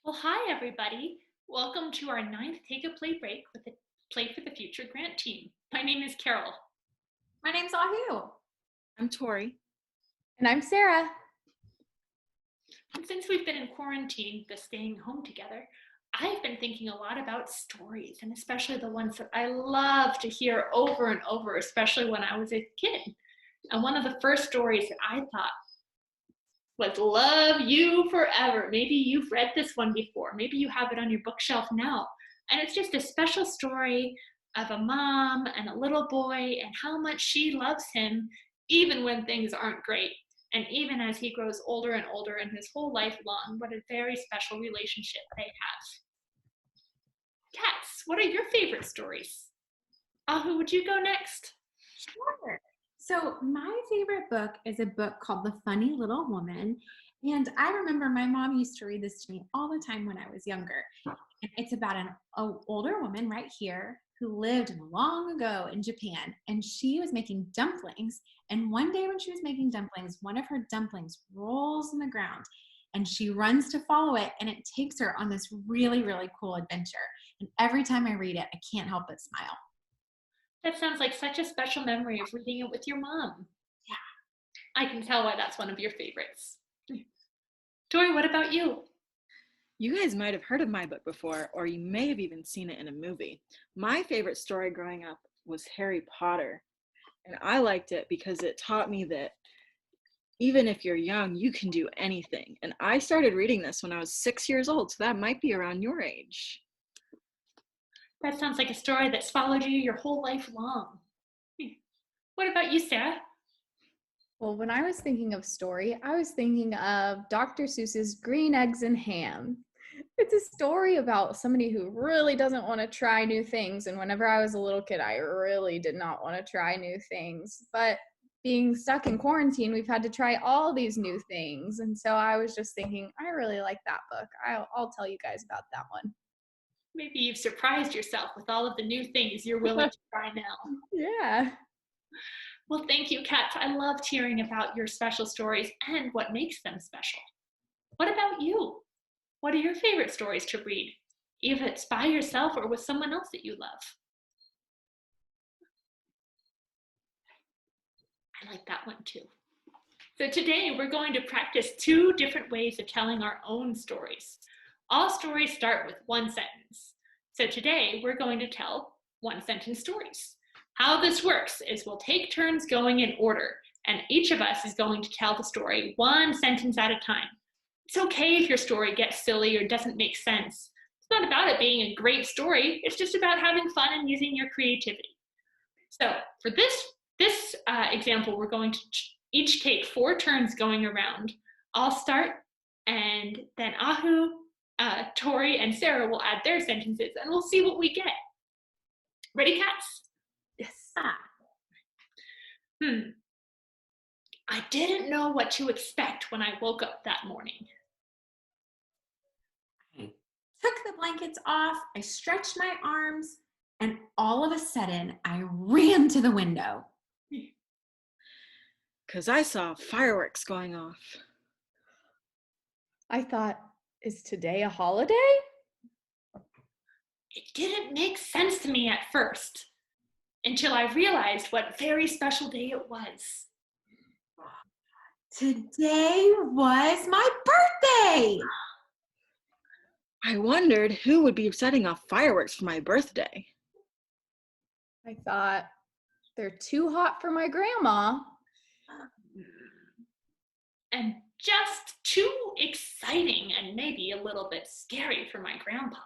Well, hi, everybody. Welcome to our ninth Take a Play break with the Play for the Future grant team. My name is Carol. My name's Ahu. I'm Tori. And I'm Sarah. And since we've been in quarantine, the staying home together, I've been thinking a lot about stories, and especially the ones that I love to hear over and over, especially when I was a kid. And one of the first stories that I thought was Love You Forever. Maybe you've read this one before. Maybe you have it on your bookshelf now. And it's just a special story of a mom and a little boy and how much she loves him, even when things aren't great. And even as he grows older and older and his whole life long, what a very special relationship they have. Cats, what are your favorite stories? Ahu, would you go next? Sure. So my favorite book is a book called The Funny Little Woman. And I remember my mom used to read this to me all the time when I was younger. And it's about an older woman right here who lived long ago in Japan. And she was making dumplings. And one day when she was making dumplings, one of her dumplings rolls in the ground and she runs to follow it. And it takes her on this really, really cool adventure. And every time I read it, I can't help but smile. That sounds like such a special memory of reading it with your mom. I can tell why that's one of your favorites. Tori, what about you? You guys might have heard of my book before, or you may have even seen it in a movie. My favorite story growing up was Harry Potter, and I liked it because it taught me that even if you're young, you can do anything. And I started reading this when I was 6 years old, so that might be around your age. That sounds like a story that's followed you your whole life long. What about you, Sarah? Well, when I was thinking of story, I was thinking of Dr. Seuss's Green Eggs and Ham. It's a story about somebody who really doesn't want to try new things. And whenever I was a little kid, I really did not want to try new things. But being stuck in quarantine, we've had to try all these new things. And so I was just thinking, I really like that book. I'll tell you guys about that one. Maybe you've surprised yourself with all of the new things you're willing to try now. Yeah. Well, thank you, Kat. I loved hearing about your special stories and what makes them special. What about you? What are your favorite stories to read? If it's by yourself or with someone else that you love. I like that one too. So today we're going to practice two different ways of telling our own stories. All stories start with one sentence. So today we're going to tell one sentence stories. How this works is we'll take turns going in order, and each of us is going to tell the story one sentence at a time. It's okay if your story gets silly or doesn't make sense. It's not about it being a great story. It's just about having fun and using your creativity. So for this example, we're going to each take 4 turns going around. I'll start, and then Ahu, Tori, and Sarah will add their sentences, and we'll see what we get. Ready, cats? Yes. I didn't know what to expect when I woke up that morning. I took the blankets off, I stretched my arms, and all of a sudden, I ran to the window. Because I saw fireworks going off. I thought, is today a holiday? It didn't make sense to me at first, until I realized what very special day it was. Today was my birthday! I wondered who would be setting off fireworks for my birthday. I thought, they're too hot for my grandma. And just too exciting and maybe a little bit scary for my grandpa.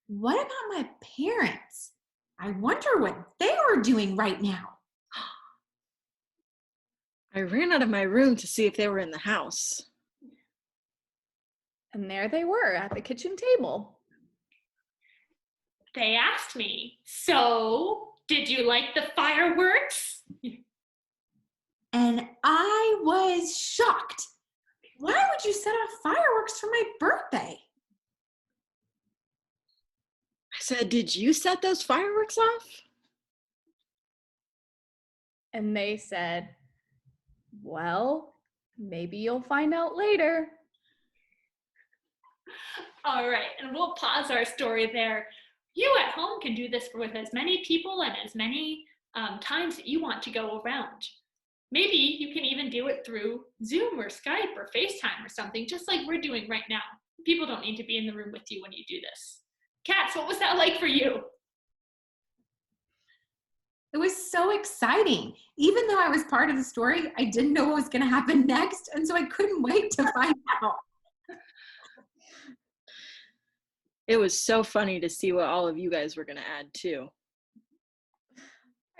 What about my parents? I wonder what they were doing right now. I ran out of my room to see if they were in the house. And there they were at the kitchen table. They asked me, "So, did you like the fireworks?" And I was shocked. Why would you set off fireworks for my birthday? I said, "Did you set those fireworks off?" And they said, well, maybe you'll find out later. All right, and we'll pause our story there. You at home can do this with as many people and as many times that you want to go around. Maybe you can even do it through Zoom or Skype or FaceTime or something, just like we're doing right now. People don't need to be in the room with you when you do this. Cats, what was that like for you? It was so exciting. Even though I was part of the story, I didn't know what was going to happen next. And so I couldn't wait to find out. It was so funny to see what all of you guys were going to add too.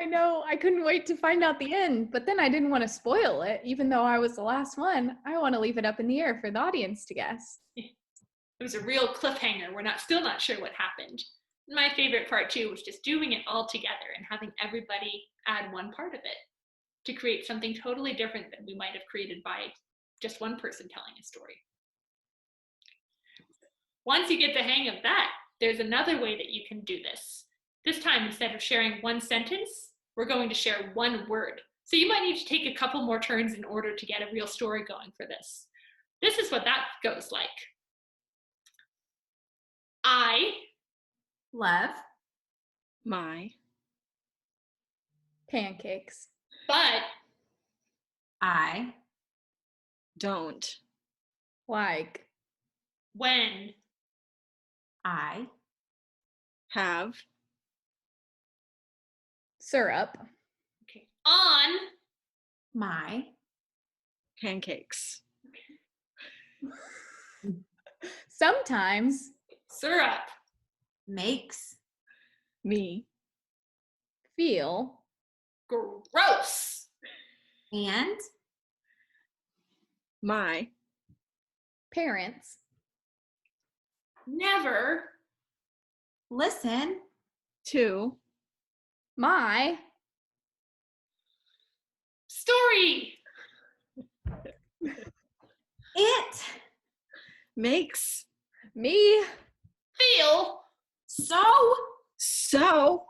I know, I couldn't wait to find out the end, but then I didn't want to spoil it. Even though I was the last one, I want to leave it up in the air for the audience to guess. It was a real cliffhanger. We're still not sure what happened. My favorite part too was just doing it all together and having everybody add one part of it to create something totally different than we might have created by just one person telling a story. Once you get the hang of that, there's another way that you can do this. This time, instead of sharing one sentence, we're going to share one word. So you might need to take a couple more turns in order to get a real story going for this. This is what that goes like. I Love My Pancakes. but I don't Like when I have syrup. okay, on my pancakes. Sometimes syrup makes Me feel gross. and my parents Never listen to my story. it makes me Feel so so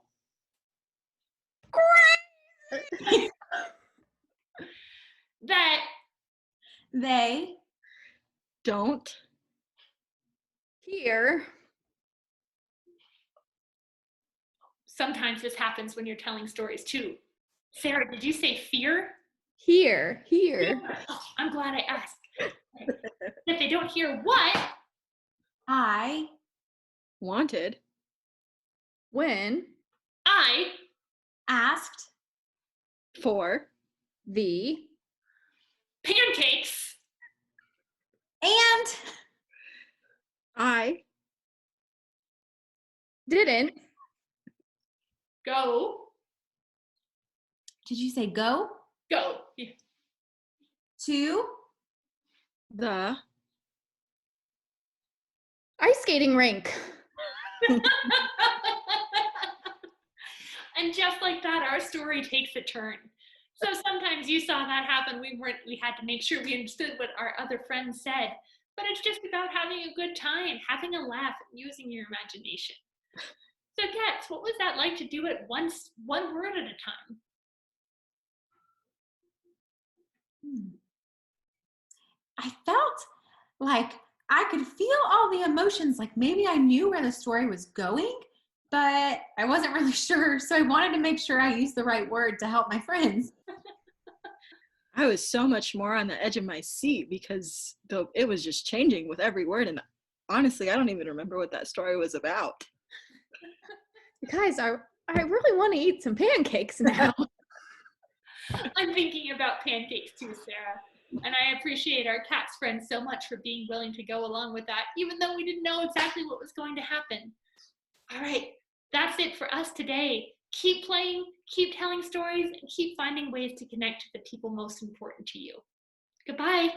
that they don't hear sometimes this happens when you're telling stories too. Sarah, did you say fear? here Oh, I'm glad I asked. If they don't hear what? I wanted when I asked for the pancakes and I didn't go did you say go Yeah. to the ice skating rink. And just like that, our story takes a turn. So sometimes you saw that happen. We had to make sure we understood what our other friends said. But it's just about having a good time, having a laugh, and using your imagination. So Cats, what was that like to do it one word at a time? I felt like I could feel all the emotions, like maybe I knew where the story was going, but I wasn't really sure. So I wanted to make sure I used the right word to help my friends. I was so much more on the edge of my seat because it was just changing with every word. And honestly, I don't even remember what that story was about. Guys, I really want to eat some pancakes now. I'm thinking about pancakes too, Sarah. And I appreciate our Cats friends so much for being willing to go along with that, even though we didn't know exactly what was going to happen. All right, that's it for us today. Keep playing, keep telling stories, and keep finding ways to connect to the people most important to you. Goodbye.